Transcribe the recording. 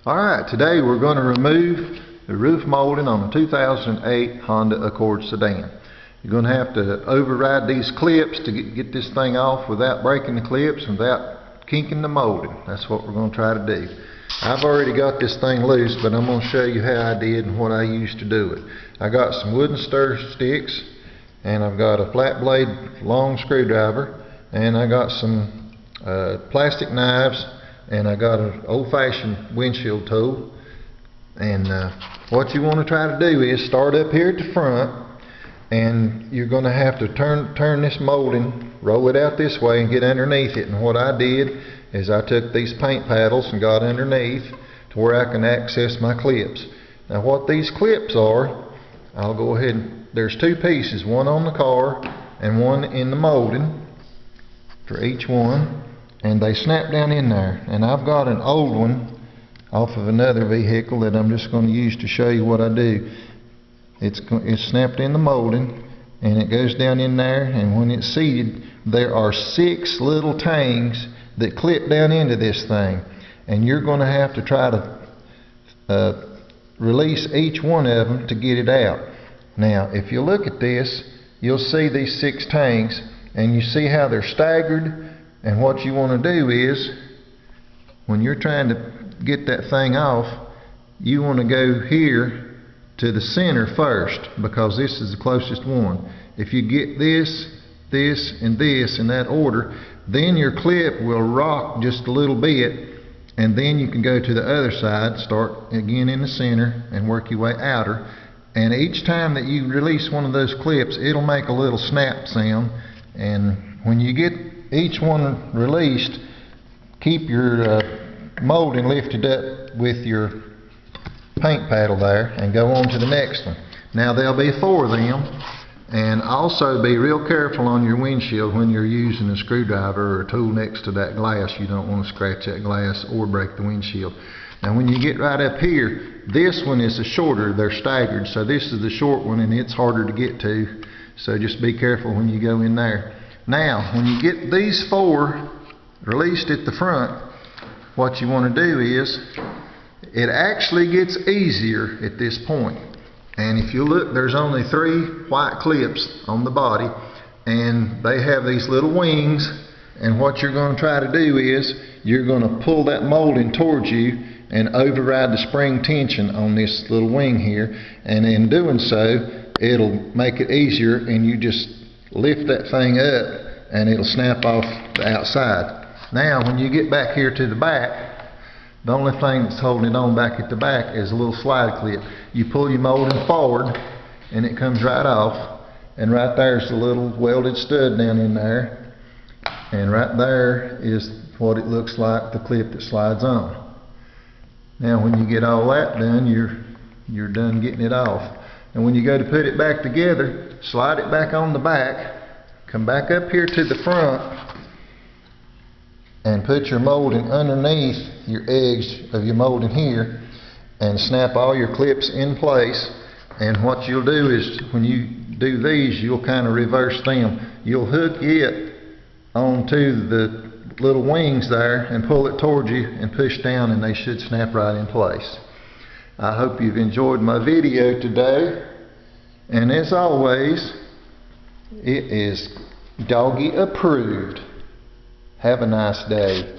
Alright, today we're going to remove the roof molding on a 2008 Honda Accord sedan. You're going to have to override these clips to get this thing off without breaking the clips and without kinking the molding. That's what we're going to try to do. I've already got this thing loose, but I'm going to show you how I did and what I used to do it. I got some wooden stir sticks, and I've got a flat blade long screwdriver, and I got some plastic knives, and I got an old-fashioned windshield tool. And what you want to try to do is start up here at the front, and you're going to have to turn this molding, roll it out this way and get underneath it. And what I did is I took these paint paddles and got underneath to where I can access my clips. Now what these clips are, I'll go ahead and, there's two pieces, one on the car and one in the molding for each one, and they snap down in there. And I've got an old one off of another vehicle that I'm just going to use to show you what I do. It's snapped in the molding, and it goes down in there, and when it's seated, there are 6 little tangs that clip down into this thing, and you're going to have to try to release each one of them to get it out. Now if you look at this, you'll see these 6 tangs, and you see how they're staggered. And what you want to do is, when you're trying to get that thing off, you want to go here to the center first, because this is the closest one. If you get this, this, and this in that order, then your clip will rock just a little bit, and then you can go to the other side, start again in the center, and work your way outer. And each time that you release one of those clips, it'll make a little snap sound. And when you get each one released, keep your molding lifted up with your paint paddle there and go on to the next one. Now there'll be 4 of them, and also be real careful on your windshield when you're using a screwdriver or a tool next to that glass. You don't want to scratch that glass or break the windshield. Now when you get right up here, this one is the shorter, they're staggered, so this is the short one and it's harder to get to, so just be careful when you go in there. Now when you get these 4 released at the front, what you want to do is, it actually gets easier at this point. And if you look, there's only 3 white clips on the body, and they have these little wings. And what you're going to try to do is, you're going to pull that molding towards you and override the spring tension on this little wing here. And in doing so, it'll make it easier, and you just lift that thing up and it'll snap off the outside. Now when you get back here to the back, the only thing that's holding it on back at the back is a little slide clip. You pull your molding forward and it comes right off, and right there's the little welded stud down in there, and right there is what it looks like, the clip that slides on. Now when you get all that done, you're done getting it off. And when you go to put it back together, slide it back on the back, come back up here to the front, and put your molding underneath your edge of your molding here, and snap all your clips in place. And what you'll do is, when you do these, you'll kind of reverse them. You'll hook it onto the little wings there and pull it towards you and push down, and they should snap right in place. I hope you've enjoyed my video today, and as always, it is doggy approved. Have a nice day.